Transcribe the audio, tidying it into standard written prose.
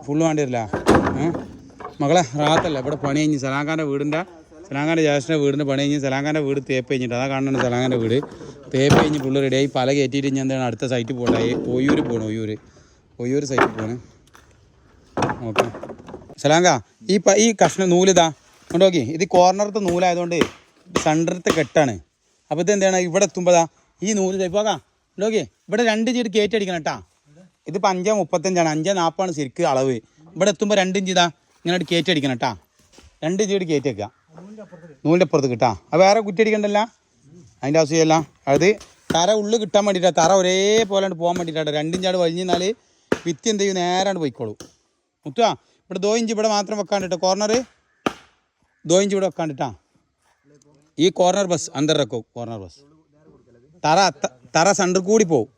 Full വേണ്ടി വരില്ല. മകളെ റാത്തല്ല ഇവിടെ പണി കഴിഞ്ഞ് സലാങ്കാൻ്റെ വീടിൻ്റെ സലാങ്കാൻ്റെ ജ്യേഷ്ഠൻ്റെ വീടിൻ്റെ പണി കഴിഞ്ഞ് സലാങ്കാൻ്റെ വീട് തേപ്പ് കഴിഞ്ഞിട്ട് അതാ കാണുന്നുണ്ട്. സലാങ്കാൻ്റെ വീട് തേപ്പ് കഴിഞ്ഞ് ഫുള്ള് റെഡിയായി പല കയറ്റിയിട്ട് ഞാൻ എന്താണ് അടുത്ത സൈറ്റിൽ പോകണ്ടായി. ഒയ്യൂർ പോകണം. ഒയ്യൂർ സൈറ്റിൽ പോകണം. ഓക്കെ സലാങ്ക ഈ കഷ്ണം നൂലിതാ കൊണ്ട് നോക്കി. ഇത് കോർണറത്തെ നൂലായതുകൊണ്ട് സെൻറ്ററത്തെ കെട്ടാണ്. അപ്പോൾ ഇത് എന്താണ് ഇവിടെ എത്തുമ്പോഴാ ഈ നൂല് പോകാം നോക്കി. ഇവിടെ 2 ഇഞ്ച് കയറ്റി അടിക്കണം കേട്ടാ. ഇതിപ്പോൾ 5.35 5.40 ശരിക്കും അളവ്. ഇവിടെ എത്തുമ്പോൾ 2 ഇഞ്ച് ഇതാ ഇങ്ങനെ കയറ്റി അടിക്കണം കേട്ടാ. 2 ഇഞ്ച് കയറ്റി വെക്കുക നൂലിൻ്റെ അപ്പുറത്ത് കിട്ടാ. അത് വേറെ കുറ്റി അടിക്കണ്ടല്ല, അതിൻ്റെ ആവശ്യമില്ല. അത് തറ ഉള്ളിൽ കിട്ടാൻ വേണ്ടിയിട്ടാണ്. തറ ഒരേപോലെ പോകാൻ വേണ്ടിയിട്ടാണ്. 2 ഇഞ്ചാട് കഴിഞ്ഞാൽ വിത്തി എന്ത് ചെയ്യും നേരാണ്ട് പോയിക്കോളൂ. മുത്തുവാ ഇവിടെ 2 ഇഞ്ച് ഇവിടെ മാത്രം വെക്കാണ്ടിട്ടോ. കോർണർ 2 ഇഞ്ച് ഇവിടെ വെക്കാണ്ടിട്ടാ. ഈ കോർണർ ബസ് അന്തർ രക്കോ കോർണർ ബസ് തറ സെൻറ്റർ കൂടി പോവും.